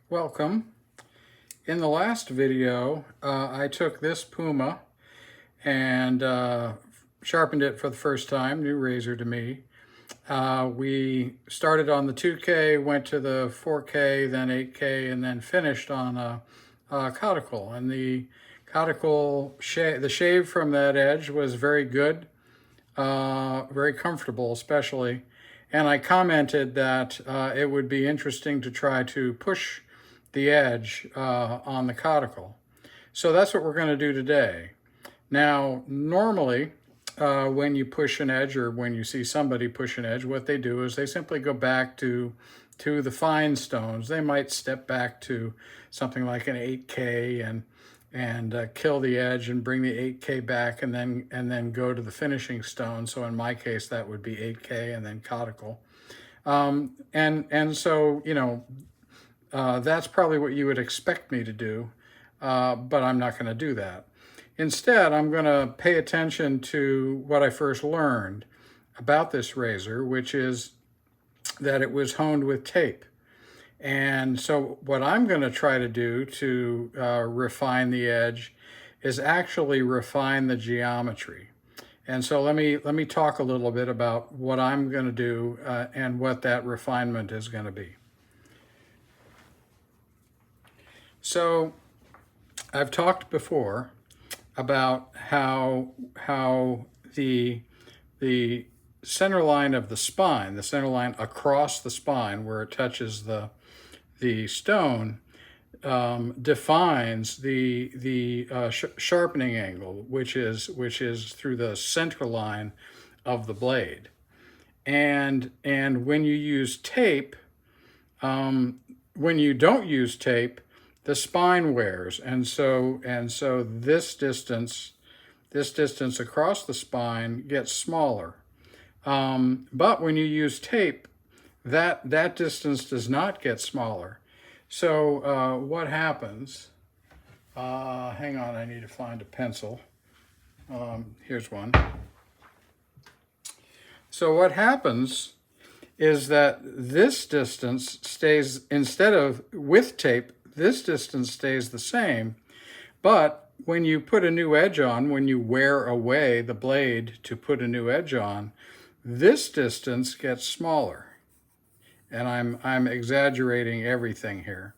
Welcome. In the last video, I took this Puma and sharpened it for the first time, new razor to me. We started on the 2K, went to the 4K, then 8K, and then finished on a cuticle. And the cuticle, the shave from that edge was very good, very comfortable especially. And I commented that it would be interesting to try to push the edge on the cuticle. So that's what we're going to do today. Now, normally, when you push an edge or when you see somebody push an edge, what they do is they simply go back to the fine stones. They might step back to something like an 8K and kill the edge and bring the 8K back and then go to the finishing stone. So in my case, that would be 8K and then cuticle. And so, you know, that's probably what you would expect me to do, but I'm not going to do that. Instead, I'm going to pay attention to what I first learned about this razor, which is that it was honed with tape. And so what I'm going to try to do to refine the edge is actually refine the geometry. And so let me talk a little bit about what I'm going to do and what that refinement is going to be. So I've talked before about how the center line of the spine, the center line across the spine where it touches the stone, defines the sharpening angle, which is through the center line of the blade. And when you use tape, when you don't use tape, the spine wears, and so this distance across the spine gets smaller. But when you use tape, that distance does not get smaller. So what happens? Hang on, I need to find a pencil. Here's one. So what happens is that this distance stays, instead of with tape, this distance stays the same, but when you put a new edge on, when you wear away the blade to put a new edge on, this distance gets smaller. And I'm exaggerating everything here.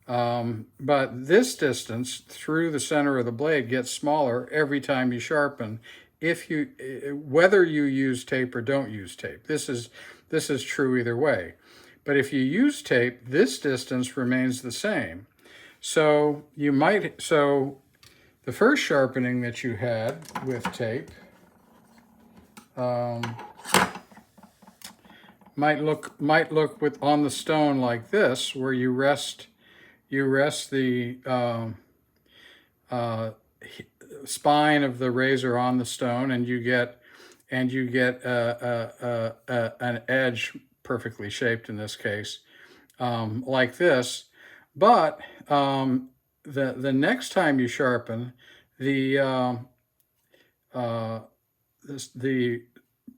But this distance through the center of the blade gets smaller every time you sharpen, whether you use tape or don't use tape. This is true either way. But if you use tape, this distance remains the same. So the first sharpening that you had with tape might look on the stone like this, where you rest the spine of the razor on the stone, and you get an edge perfectly shaped in this case, like this. But the next time you sharpen, the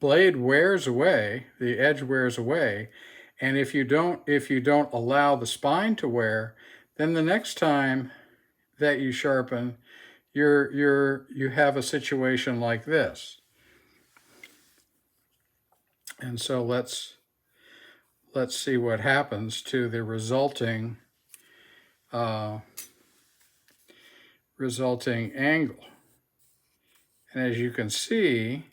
blade wears away, the edge wears away, and if you don't allow the spine to wear, then the next time that you sharpen, you have a situation like this. And so let's see what happens to the resulting angle. And as you can see,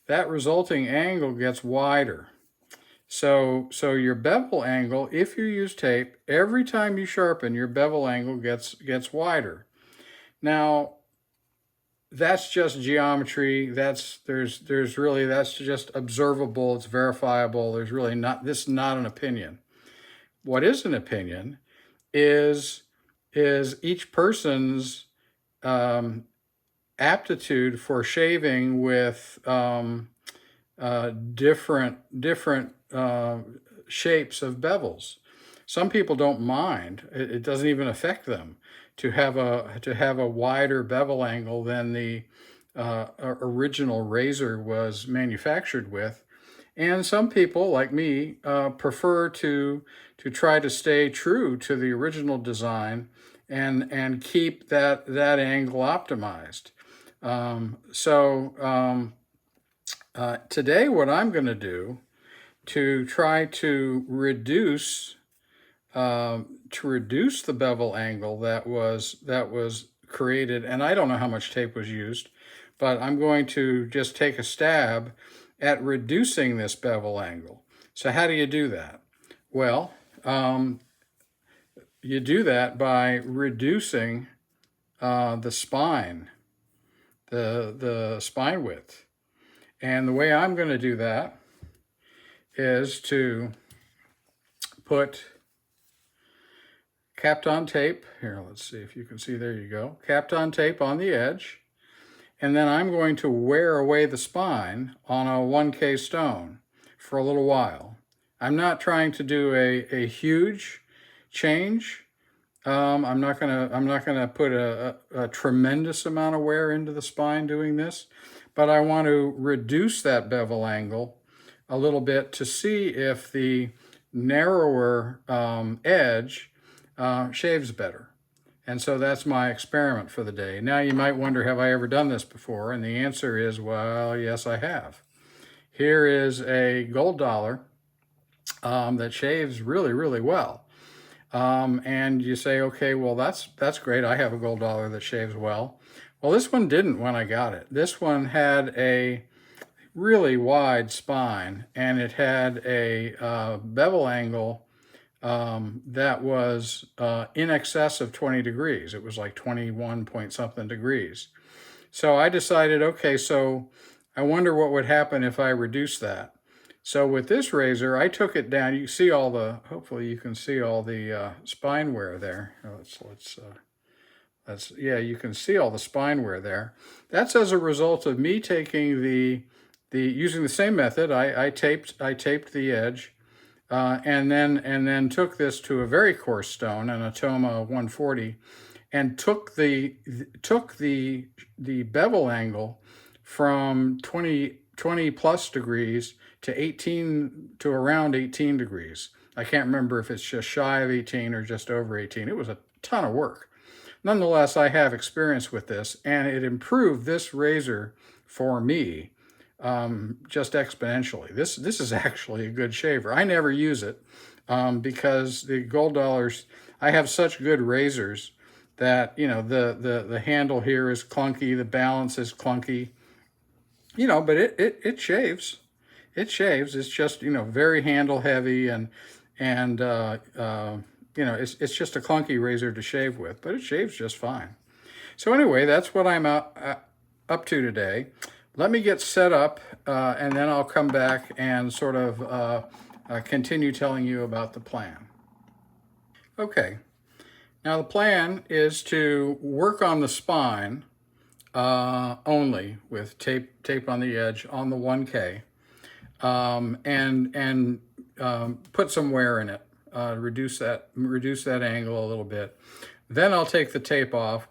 that resulting angle gets wider. So your bevel angle, if you use tape, every time you sharpen, your bevel angle gets wider. Now, that's just geometry. That's just observable. It's verifiable. There's really this is not an opinion. What is an opinion is each person's aptitude for shaving with different shapes of bevels. Some people don't mind. It doesn't even affect them to have a wider bevel angle than the original razor was manufactured with. And some people, like me, prefer to try to stay true to the original design and keep that angle optimized. Today, what I'm going to do to try to reduce the bevel angle that was created, and I don't know how much tape was used, but I'm going to just take a stab at reducing this bevel angle. So how do you do that? Well, you do that by reducing the spine, the spine width. And the way I'm going to do that is to put Kapton tape. Here, let's see if you can see. There you go. Kapton tape on the edge. And then I'm going to wear away the spine on a 1K stone for a little while. I'm not trying to do a huge change. I'm not gonna put a tremendous amount of wear into the spine doing this, but I want to reduce that bevel angle a little bit to see if the narrower edge shaves better. And so that's my experiment for the day. Now you might wonder, have I ever done this before? And the answer is, well, yes, I have. Here is a gold dollar that shaves really, really well. And you say, okay, well, that's great. I have a gold dollar that shaves well. Well, this one didn't when I got it. This one had a really wide spine, and it had a bevel angle that was in excess of 20 degrees. It was like 21 point something degrees. So I decided, okay, so I wonder what would happen if I reduce that. So with this razor, I took it down. You see all the, hopefully you can see all the spine wear there. Yeah, you can see all the spine wear there. That's as a result of me taking using the same method. I taped the edge. And then took this to a very coarse stone, an Atoma 140, and took the bevel angle from 20 plus degrees to around 18 degrees. I can't remember if it's just shy of 18 or just over 18. It was a ton of work. Nonetheless, I have experience with this, and it improved this razor for me just exponentially. This is actually a good shaver. I never use it because the gold dollars, I have such good razors that, you know, the handle here is clunky, the balance is clunky, you know, but it shaves. It shaves. It's just, you know, very handle heavy and you know, it's just a clunky razor to shave with, but it shaves just fine. So anyway, that's what I'm up to today. Let me get set up and then I'll come back and sort of continue telling you about the plan. Okay, now the plan is to work on the spine only with tape on the edge on the 1K and put some wear in it, reduce that angle a little bit. Then I'll take the tape off,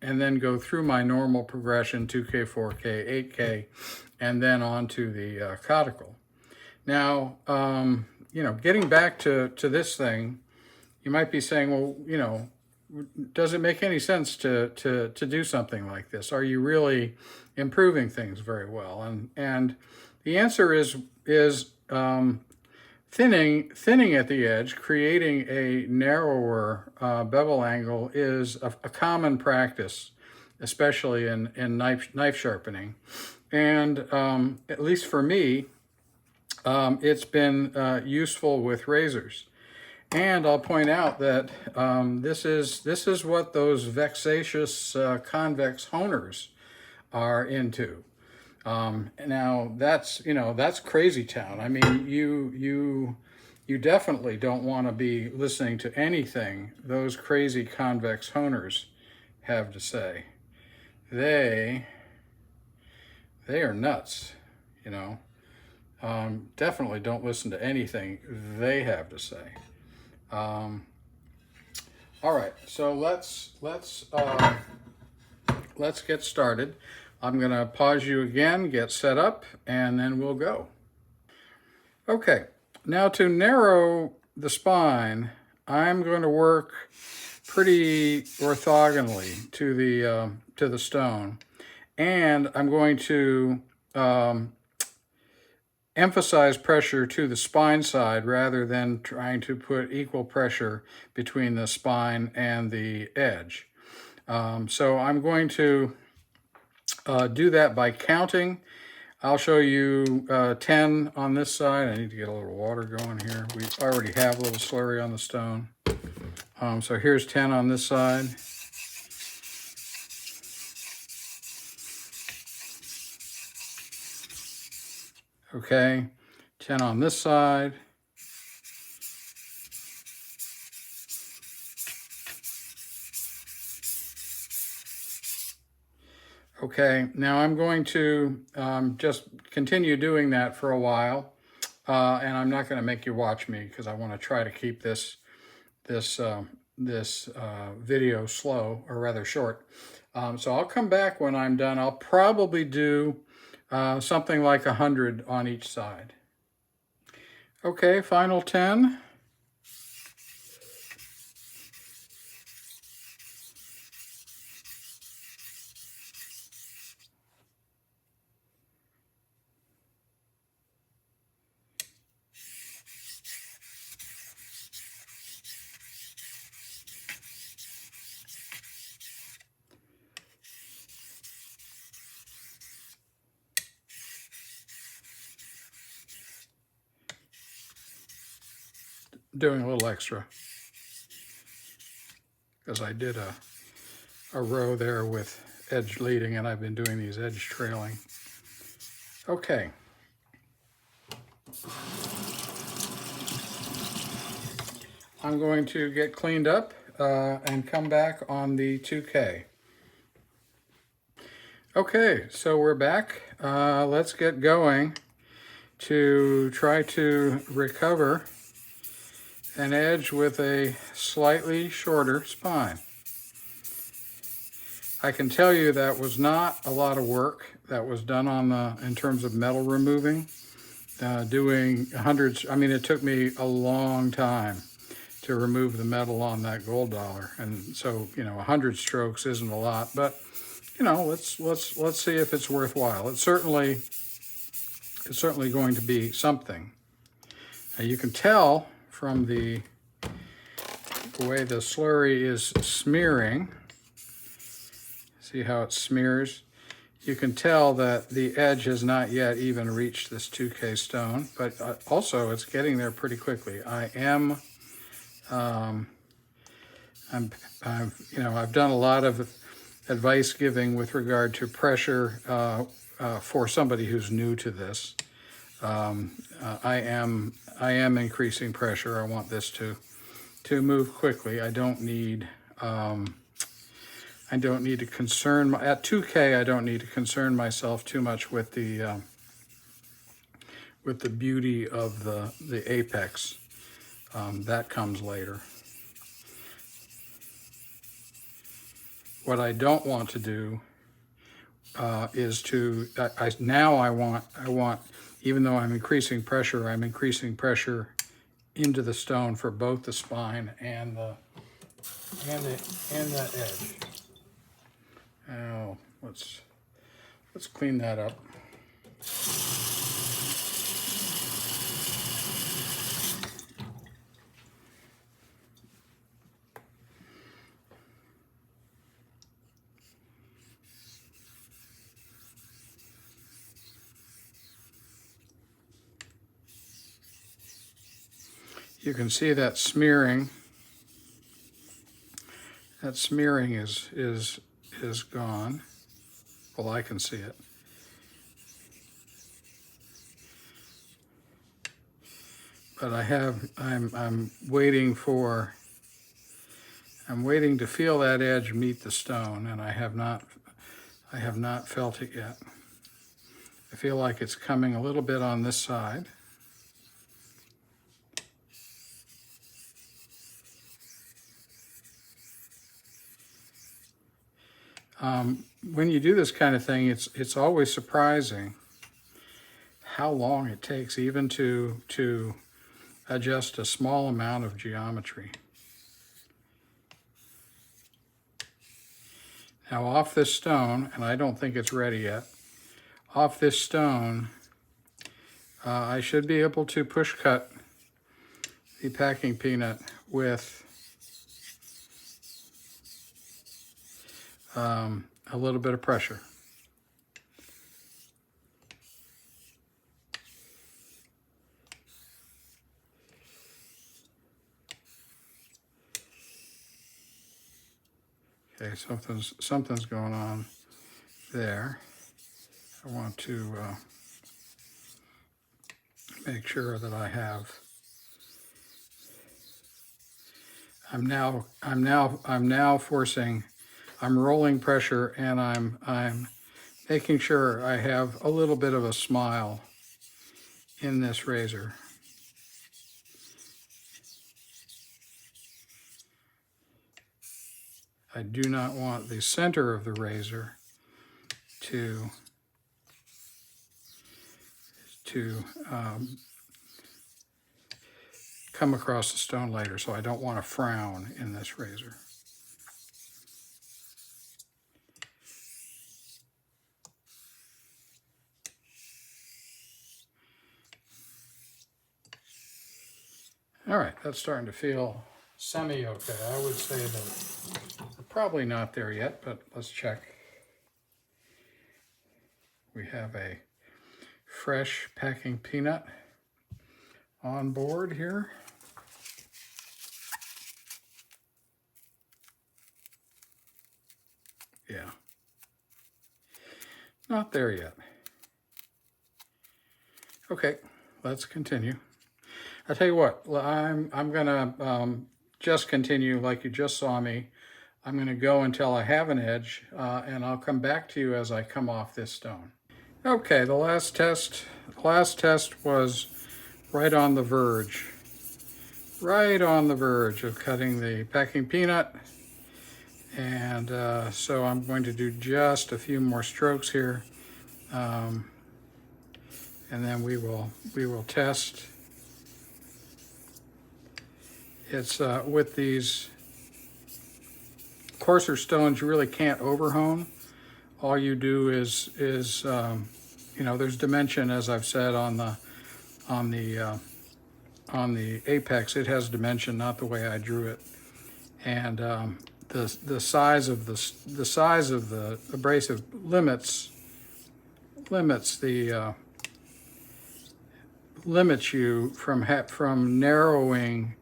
and then go through my normal progression, 2K, 4K, 8K, and then on to the caudicle. Now, you know, getting back to this thing, you might be saying, well, you know, does it make any sense to do something like this? Are you really improving things very well? And the answer is thinning at the edge, creating a narrower bevel angle is a common practice, especially in knife sharpening. And at least for me, it's been useful with razors. And I'll point out that this is what those vexatious convex honers are into. Now that's crazy town. I mean, you definitely don't want to be listening to anything those crazy convex honers have to say. They are nuts, you know. Definitely don't listen to anything they have to say. All right, so let's get started. I'm going to pause you again, get set up, and then we'll go. Okay, now to narrow the spine, I'm going to work pretty orthogonally to the stone, and I'm going to emphasize pressure to the spine side rather than trying to put equal pressure between the spine and the edge. So I'm going to do that by counting. I'll show you 10 on this side. I need to get a little water going here. We already have a little slurry on the stone. So here's 10 on this side. Okay, 10 on this side. Okay, now I'm going to just continue doing that for a while, and I'm not going to make you watch me because I want to try to keep this video slow, or rather short. So I'll come back when I'm done. I'll probably do something like 100 on each side. Okay, final 10. Doing a little extra because I did a row there with edge leading, and I've been doing these edge trailing. Okay. I'm going to get cleaned up and come back on the 2K. Okay, so we're back. Let's get going to try to recover an edge with a slightly shorter spine. I can tell you that was not a lot of work that was done on in terms of metal removing. Doing hundreds, I mean, it took me a long time to remove the metal on that gold dollar, and so 100 strokes isn't a lot, but let's see if it's worthwhile. It's certainly going to be something. Now you can tell from the way the slurry is smearing. See how it smears? You can tell that the edge has not yet even reached this 2K stone, but also it's getting there pretty quickly. I've done a lot of advice giving with regard to pressure for somebody who's new to this. I am increasing pressure. I want this to move quickly. I don't need to concern at 2K. I don't need to concern myself too much with the beauty of the apex. That comes later. What I don't want to do is to I want, even though I'm increasing pressure into the stone for both the spine and the edge. Now let's clean that up. You can see that smearing. That smearing is gone. Well, I can see it. But I'm waiting to feel that edge meet the stone, and I have not felt it yet. I feel like it's coming a little bit on this side. When you do this kind of thing, it's always surprising how long it takes even to adjust a small amount of geometry. Now off this stone, and I don't think it's ready yet, off this stone, I should be able to push cut the packing peanut with a little bit of pressure. Okay, something's going on there. I want to make sure that I have. I'm now forcing. I'm rolling pressure, and I'm making sure I have a little bit of a smile in this razor. I do not want the center of the razor to come across the stone later, so I don't want to frown in this razor. All right, that's starting to feel semi-okay. I would say that we're probably not there yet, but let's check. We have a fresh packing peanut on board here. Yeah, not there yet. Okay, let's continue. I'll tell you what, I'm gonna just continue like you just saw me. I'm gonna go until I have an edge, and I'll come back to you as I come off this stone. Okay, the last test was right on the verge of cutting the packing peanut. And so I'm going to do just a few more strokes here, and then we will test. It's with these coarser stones, you really can't overhone. All you do is you know, there's dimension, as I've said, on the apex. It has dimension, not the way I drew it, and the size of the abrasive limits you from narrowing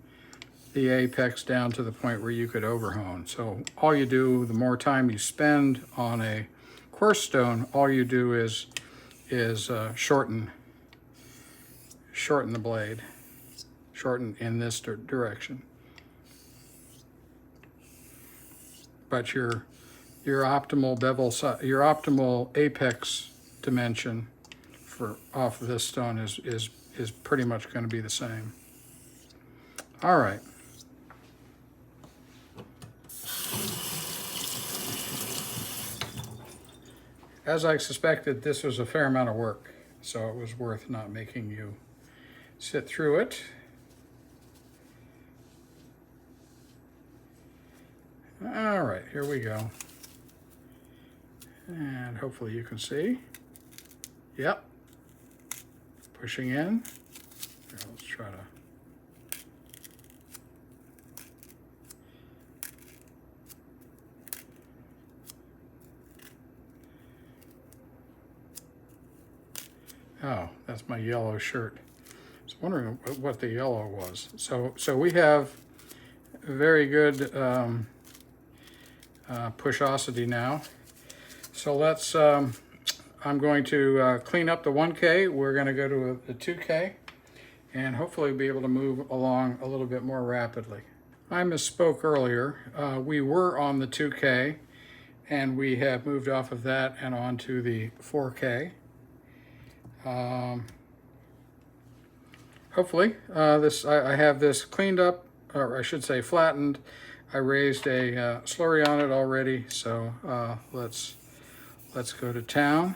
the apex down to the point where you could overhone. So all you do, the more time you spend on a coarse stone, all you do is shorten the blade, shorten in this direction. But your optimal bevel size, your optimal apex dimension for off of this stone is pretty much going to be the same. All right. As I suspected, this was a fair amount of work, so it was worth not making you sit through it. All right, here we go. And hopefully you can see. Yep. Pushing in. Here, let's try to. Oh, that's my yellow shirt. I was wondering what the yellow was. So we have very good pushosity now. So let's, I'm going to clean up the 1K. We're going to go to a 2K and hopefully be able to move along a little bit more rapidly. I misspoke earlier. We were on the 2K and we have moved off of that and on to the 4K. Hopefully I have this cleaned up, or I should say flattened. I raised a slurry on it already, so let's go to town.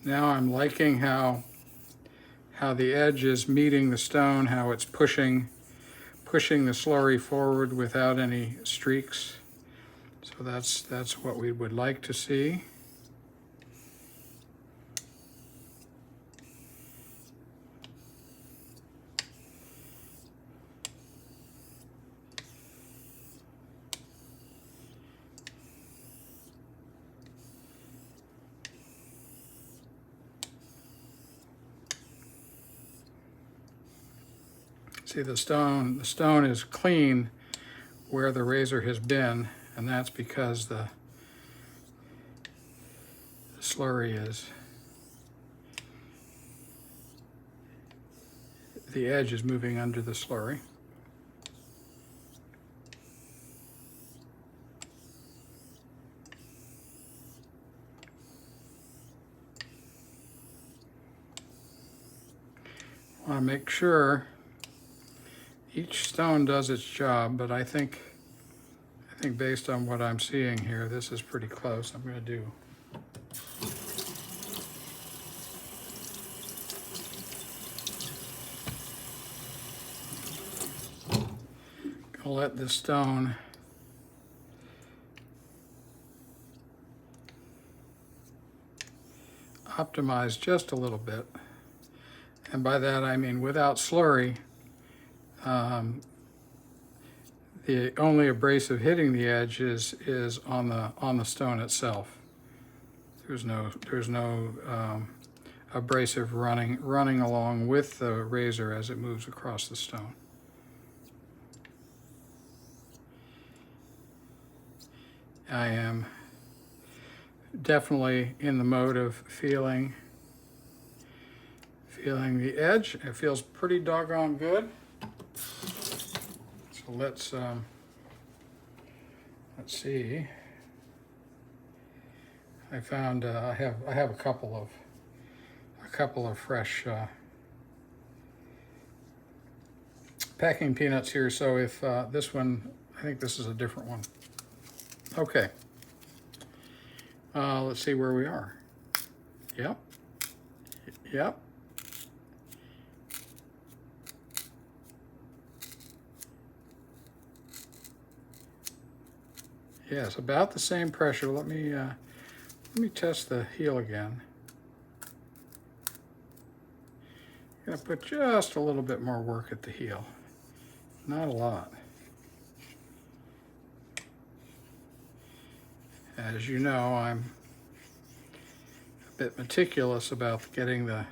Now I'm liking how the edge is meeting the stone, how it's pushing the slurry forward without any streaks. So that's what we would like to see. See, the stone is clean where the razor has been, and that's because the slurry is, the edge is moving under the slurry. I want to make sure each stone does its job, but I think based on what I'm seeing here, this is pretty close. I'm going to do let this stone optimize just a little bit. And by that I mean without slurry, the only abrasive hitting the edge is on the stone itself. There's no abrasive running along with the razor as it moves across the stone. I am definitely in the mode of feeling the edge. It feels pretty doggone good. So let's see. I found I have a couple of fresh packing peanuts here. So if this one, I think this is a different one. Okay. Let's see where we are. Yep. Yep. Yes, about the same pressure. Let me test the heel again. I'm gonna put just a little bit more work at the heel. Not a lot. As you know, I'm a bit meticulous about getting the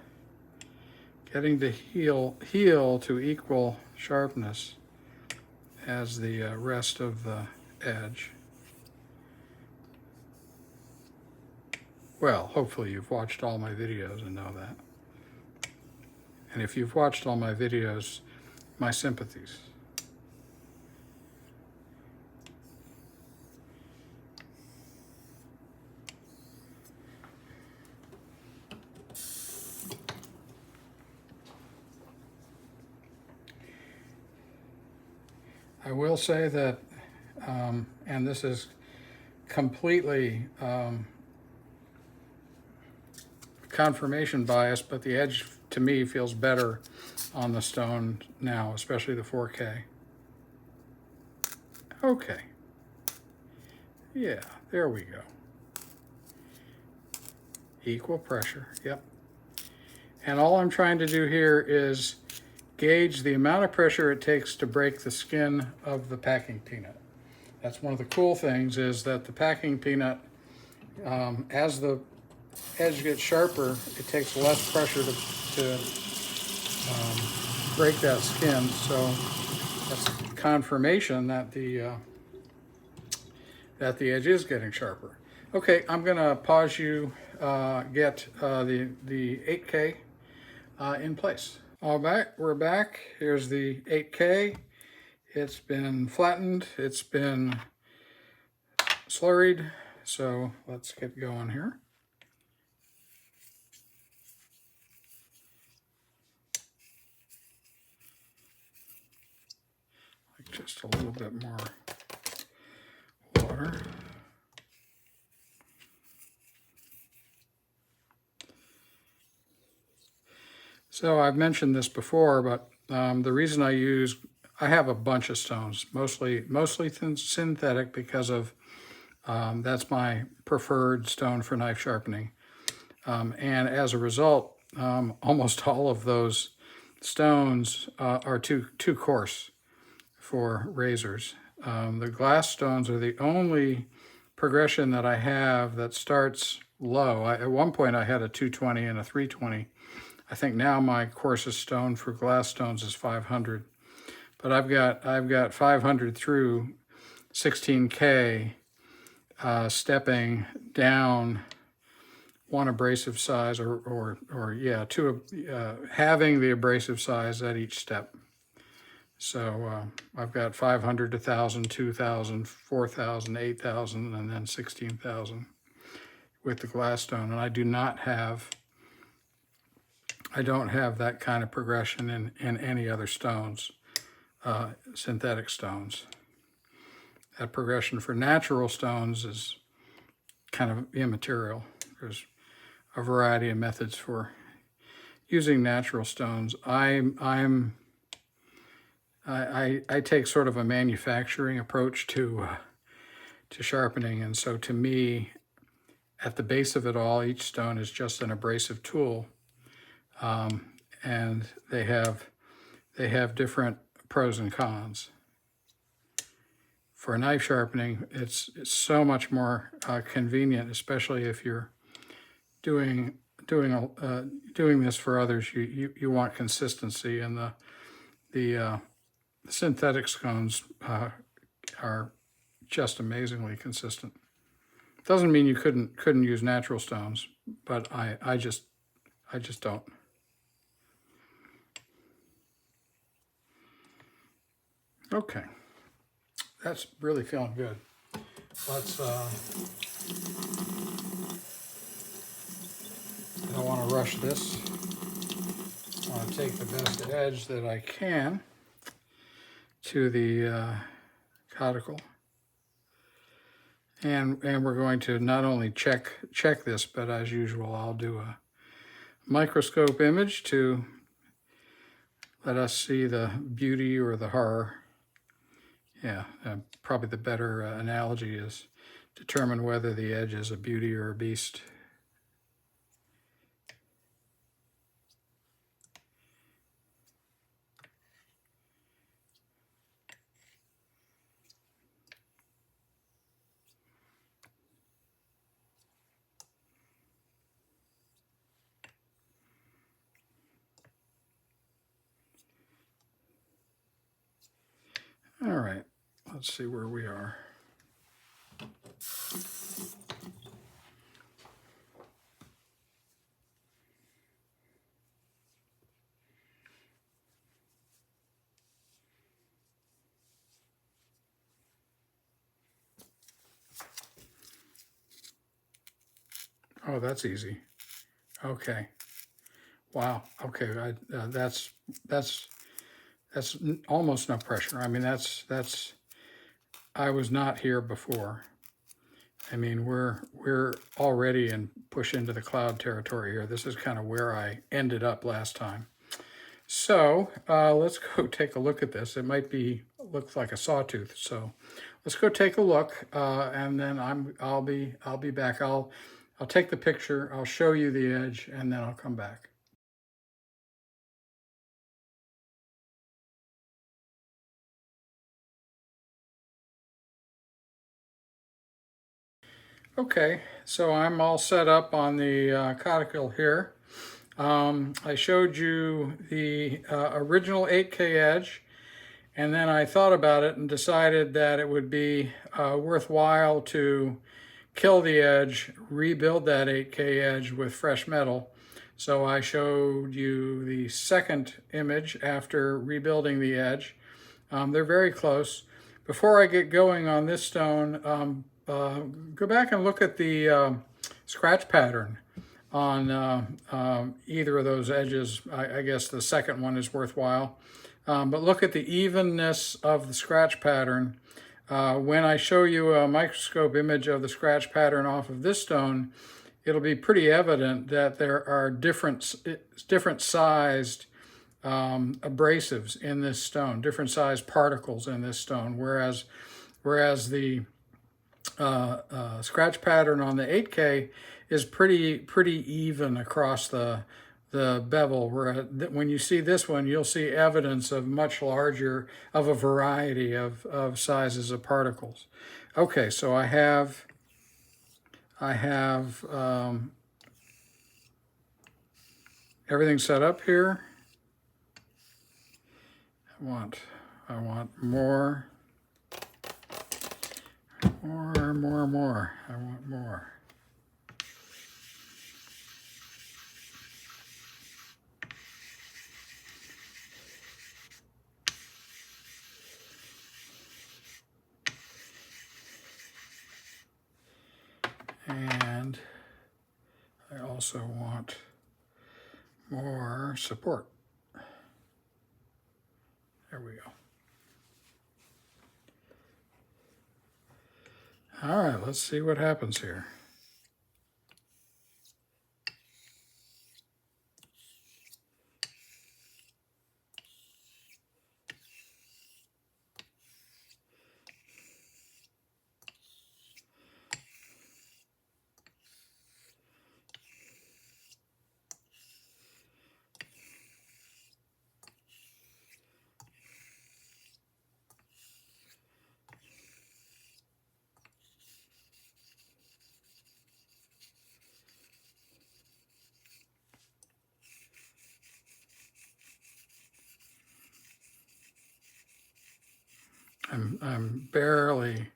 heel to equal sharpness as the rest of the edge. Well, hopefully you've watched all my videos and know that. And if you've watched all my videos, my sympathies. I will say that, and this is completely confirmation bias, but the edge to me feels better on the stone now, especially the 4K. Okay. Yeah, there we go. Equal pressure, yep. And all I'm trying to do here is gauge the amount of pressure it takes to break the skin of the packing peanut. That's one of the cool things, is that the packing peanut, as the edge gets sharper, it takes less pressure to break that skin. So that's confirmation that the edge is getting sharper. Okay, I'm gonna pause you, get the 8K in place. All right, we're back. Here's the 8K. It's been flattened, it's been slurried, so let's get going here. Like just a little bit more water. So I've mentioned this before, but the reason I have a bunch of stones, mostly synthetic because of that's my preferred stone for knife sharpening. And as a result, almost all of those stones are too coarse for razors. The glass stones are the only progression that I have that starts low. At one point I had a 220 and a 320. I think now my coarsest stone for glass stones is 500. But I've got 500 through 16K, stepping down one abrasive size or two, having the abrasive size at each step. So I've got 500 to 1,000, 2,000, 4,000, 8,000, and then 16,000 with the glass stone. And I don't have that kind of progression in any other stones, synthetic stones. That progression for natural stones is kind of immaterial. There's a variety of methods for using natural stones. I take sort of a manufacturing approach to sharpening, and so to me, at the base of it all, each stone is just an abrasive tool, and they have different pros and cons. For knife sharpening, it's so much more convenient, especially if you're doing this for others. You want consistency, and the synthetic stones are just amazingly consistent. Doesn't mean you couldn't use natural stones, but I just don't. Okay, that's really feeling good. Let's. I don't want to rush this. I want to take the best edge that I can to the cuticle, and we're going to not only check this, but as usual, I'll do a microscope image to let us see the beauty or the horror. Yeah, probably the better analogy is determine whether the edge is a beauty or a beast. All right, let's see where we are. Oh, that's easy. Okay. Wow. Okay. That's almost no pressure. I mean, I was not here before. I mean, we're already push into the cloud territory here. This is kind of where I ended up last time. So let's go take a look at this. It might looks like a sawtooth. So let's go take a look, and then I'll be back. I'll take the picture. I'll show you the edge, and then I'll come back. Okay, so I'm all set up on the cuticle here. I showed you the original 8K edge, and then I thought about it and decided that it would be worthwhile to kill the edge, rebuild that 8K edge with fresh metal. So I showed you the second image after rebuilding the edge. They're very close. Before I get going on this stone, go back and look at the scratch pattern on either of those edges. I guess the second one is worthwhile. But look at the evenness of the scratch pattern. When I show you a microscope image of the scratch pattern off of this stone, it'll be pretty evident that there are different sized abrasives in this stone, different sized particles in this stone, whereas the scratch pattern on the 8K is pretty even across the bevel. Where when you see this one, you'll see evidence of much larger, of a variety of sizes of particles. Okay, so I have everything set up here. I want more. I want more. And I also want more support. There we go. All right, let's see what happens here. I'm barely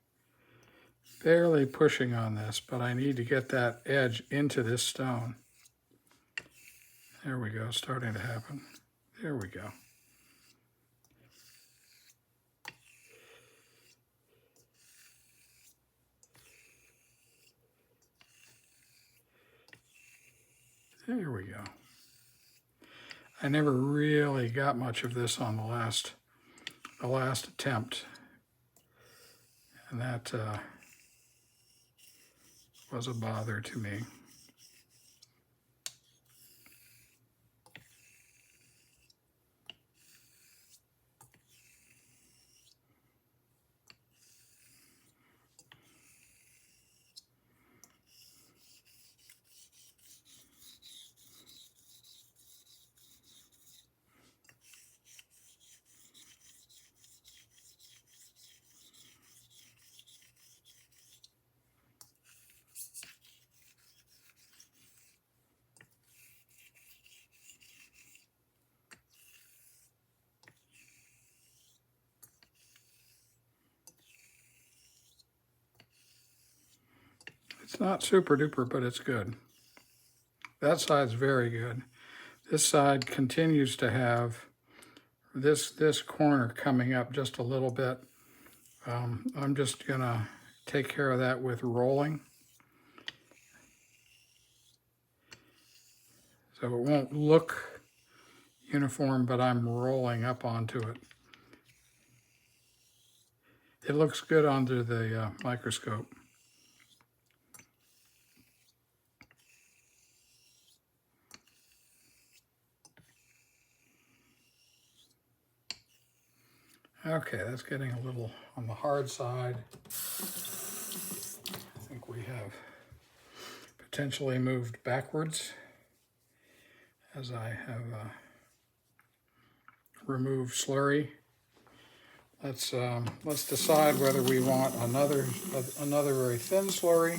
pushing on this, but I need to get that edge into this stone. There we go, starting to happen. There we go. There we go. I never really got much of this on the last attempt, and that was a bother to me. It's not super duper, but it's good. That side's very good. This side continues to have this corner coming up just a little bit. I'm just gonna take care of that with rolling. So it won't look uniform, but I'm rolling up onto it. It looks good under the microscope. Okay, that's getting a little on the hard side. I think we have potentially moved backwards as I have removed slurry. Let's decide whether we want another very thin slurry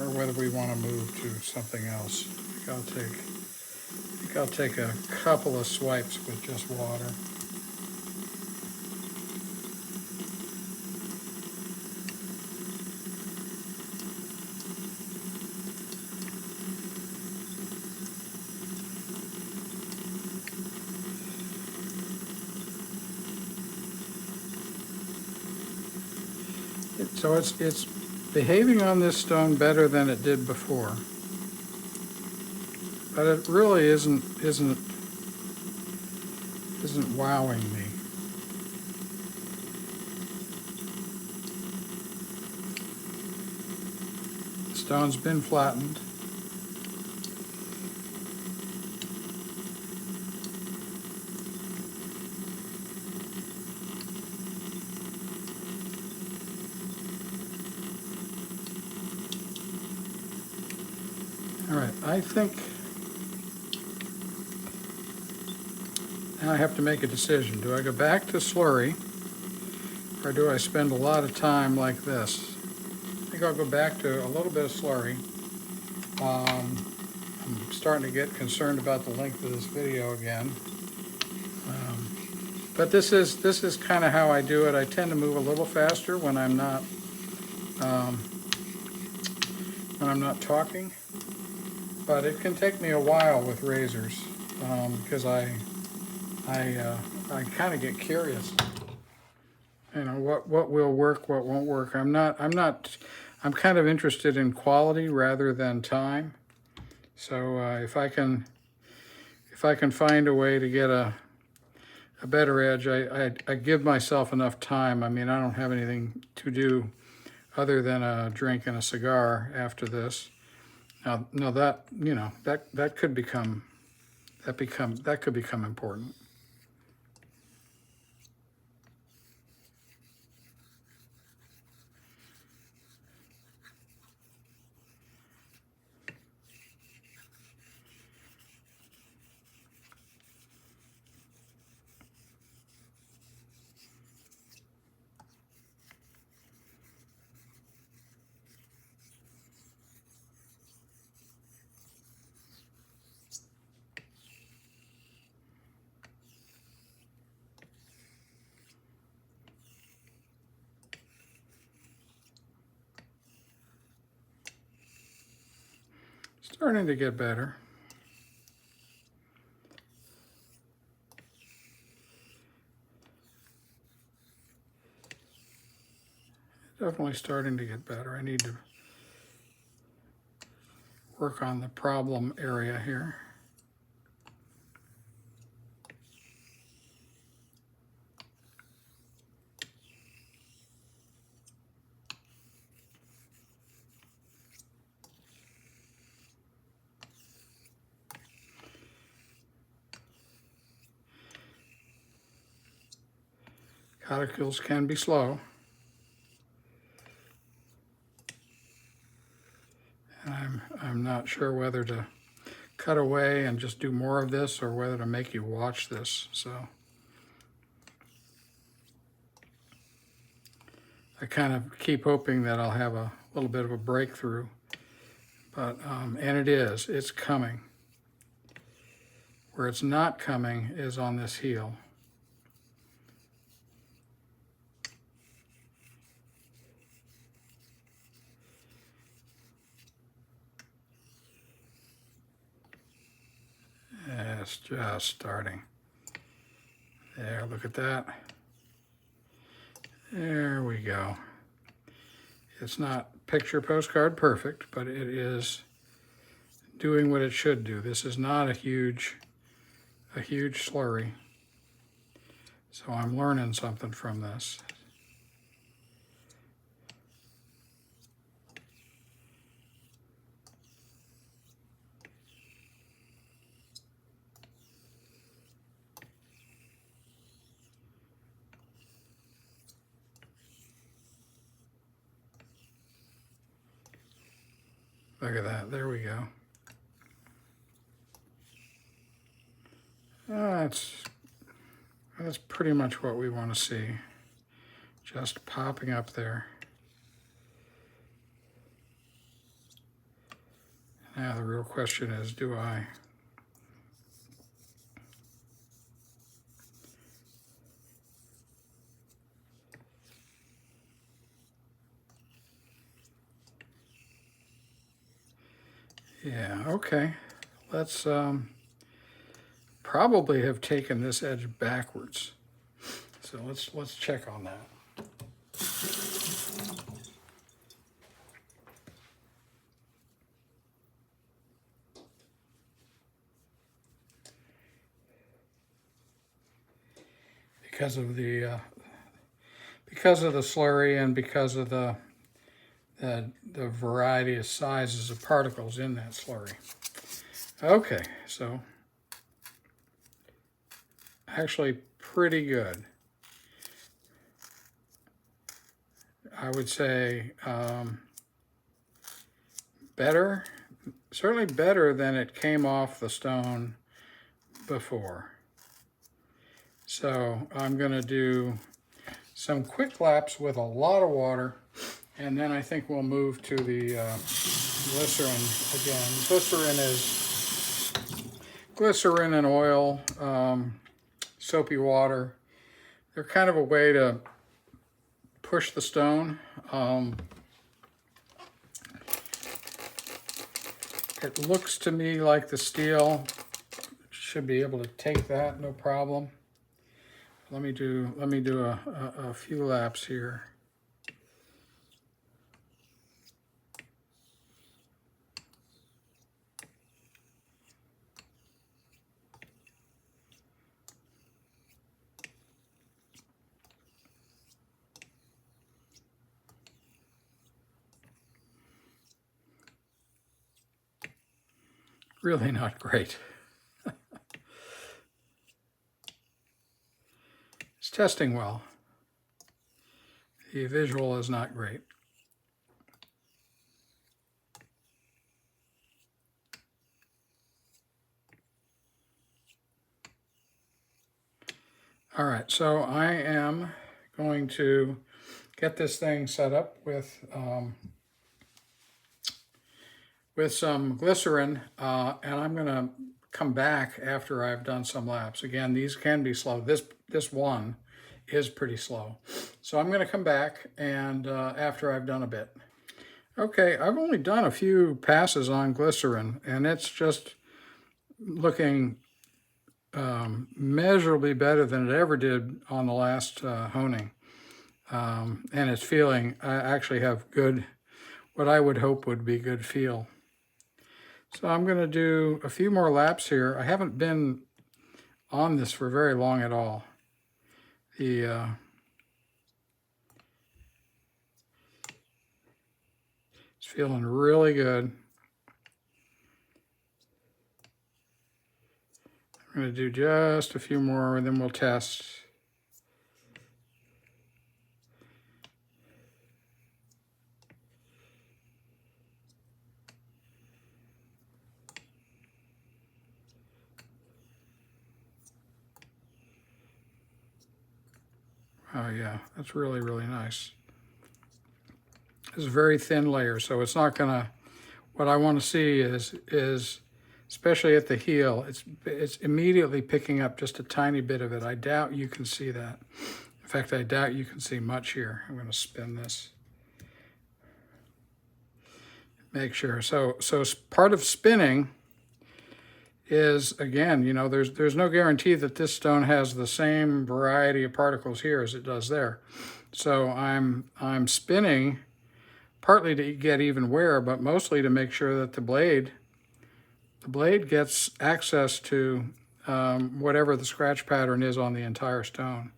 or whether we want to move to something else. I think I'll take a couple of swipes with just water. So it's behaving on this stone better than it did before, but it really isn't wowing me. Stone's been flattened. All right, I think now I have to make a decision. Do I go back to slurry, or do I spend a lot of time like this? I think I'll go back to a little bit of slurry. I'm starting to get concerned about the length of this video again. But this is kind of how I do it. I tend to move a little faster when I'm not talking. But it can take me a while with razors because I kind of get curious. You know, what will work, what won't work. I'm kind of interested in quality rather than time. So if I can find a way to get a better edge, I give myself enough time. I mean, I don't have anything to do other than a drink and a cigar after this. Now that, you know, that could become important. Starting to get better. Definitely starting to get better. I need to work on the problem area here. Catechils can be slow. And I'm not sure whether to cut away and just do more of this or whether to make you watch this. So I kind of keep hoping that I'll have a little bit of a breakthrough. But, and it's coming. Where it's not coming is on this heel. It's just starting. There, look at that. There we go. It's not picture postcard perfect, but it is doing what it should do. This is not a huge slurry. So I'm learning something from this. Look at that, there we go. That's pretty much what we want to see. Just popping up there. Now the real question is, do I Yeah, okay. Let's probably have taken this edge backwards. So let's check on that. Because of the slurry and because of the the variety of sizes of particles in that slurry. Okay, so actually pretty good. I would say better, certainly better than it came off the stone before. So I'm going to do some quick laps with a lot of water, and then I think we'll move to the glycerin again. Glycerin and oil, soapy water. They're kind of a way to push the stone. It looks to me like the steel should be able to take that, no problem. Let me do a few laps here. Really not great. It's testing well. The visual is not great. All right, so I am going to get this thing set up with some glycerin, and I'm going to come back after I've done some laps. Again, these can be slow. This one is pretty slow. So I'm going to come back and after I've done a bit. Okay, I've only done a few passes on glycerin, and it's just looking measurably better than it ever did on the last honing. And it's feeling, I actually have good, what I would hope would be good feel. So I'm going to do a few more laps here. I haven't been on this for very long at all. It's feeling really good. I'm going to do just a few more and then we'll test. Oh yeah, that's really, really nice. It's a very thin layer, so it's not gonna, what I want to see is especially at the heel, it's immediately picking up just a tiny bit of it. I doubt you can see that. In fact, I doubt you can see much here. I'm gonna spin this. Make sure. So part of spinning is, again, you know, there's no guarantee that this stone has the same variety of particles here as it does there. So I'm spinning partly to get even wear, but mostly to make sure that the blade gets access to whatever the scratch pattern is on the entire stone,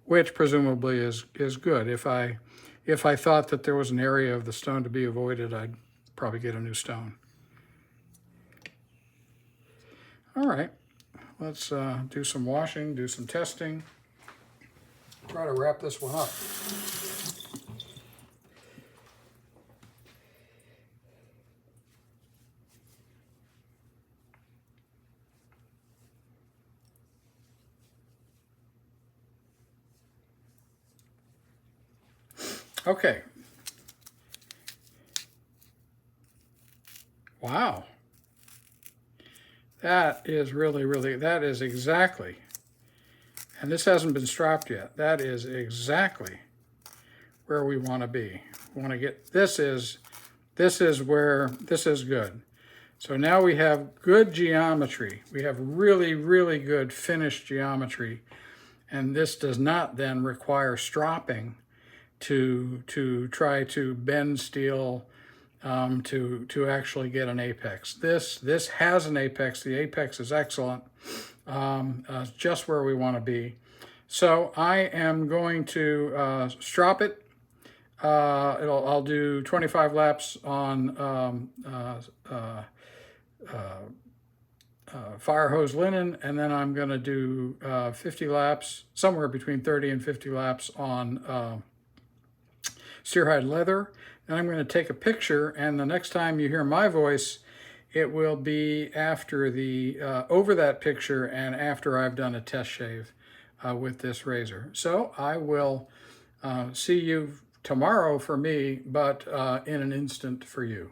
which presumably is good. If I thought that there was an area of the stone to be avoided, I'd probably get a new stone. All right, let's do some washing, do some testing, try to wrap this one up. Okay. Wow. That is really, that is exactly, and this hasn't been stropped yet, that is exactly where we want to be. We want to get, this is where, this is good. So now we have good geometry. We have really, really good finished geometry. And this does not then require stropping to try to bend steel to actually get an apex. This has an apex. The apex is excellent, just where we want to be. So I am going to strop it. I'll do 25 laps on fire hose linen, and then I'm going to do 50 laps, somewhere between 30 and 50 laps on steer hide leather. And I'm going to take a picture, and the next time you hear my voice, it will be after the over that picture and after I've done a test shave with this razor. So I will see you tomorrow for me, but in an instant for you.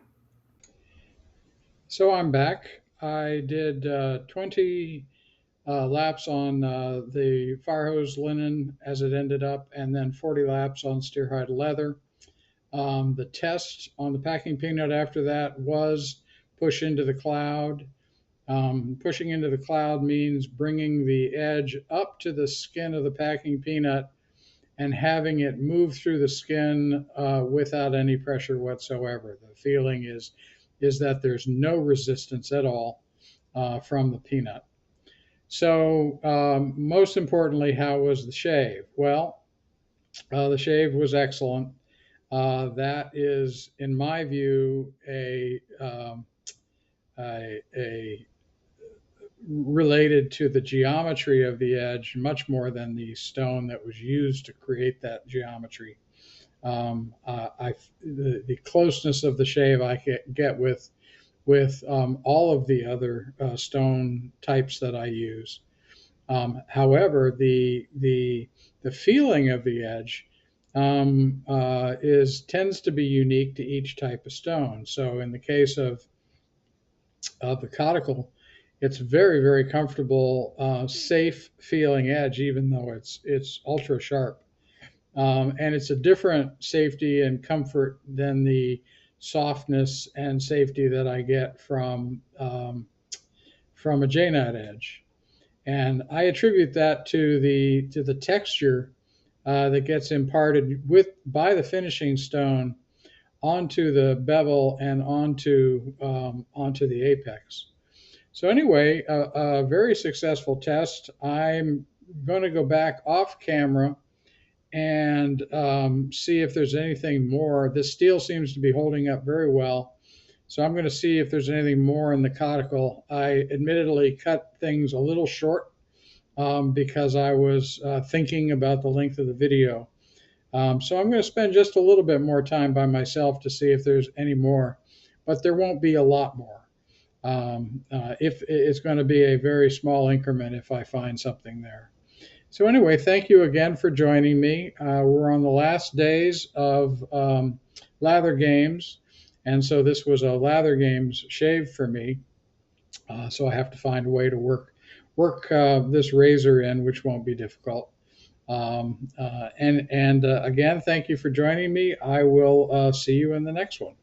So I'm back. I did 20 laps on the fire hose linen as it ended up, and then 40 laps on steer hide leather. The test on the packing peanut after that was push into the cloud. Pushing into the cloud means bringing the edge up to the skin of the packing peanut and having it move through the skin without any pressure whatsoever. The feeling is that there's no resistance at all from the peanut. So most importantly, how was the shave? Well, the shave was excellent. That is, in my view, a related to the geometry of the edge much more than the stone that was used to create that geometry. The closeness of the shave I get with all of the other stone types that I use. However, the feeling of the edge tends to be unique to each type of stone. So in the case of the conical, it's very, very comfortable, safe feeling edge, even though it's ultra sharp. And it's a different safety and comfort than the softness and safety that I get from a J-knot edge. And I attribute that to the texture that gets imparted by the finishing stone onto the bevel and onto the apex. So anyway, a very successful test. I'm going to go back off camera and see if there's anything more. This steel seems to be holding up very well. So I'm going to see if there's anything more in the conical. I admittedly cut things a little short because I was thinking about the length of the video. So I'm going to spend just a little bit more time by myself to see if there's any more, but there won't be a lot more. If it's going to be a very small increment if I find something there. So anyway, thank you again for joining me. We're on the last days of Lather Games, and so this was a Lather Games shave for me. So I have to find a way to work this razor in, which won't be difficult. Again, thank you for joining me. I will see you in the next one.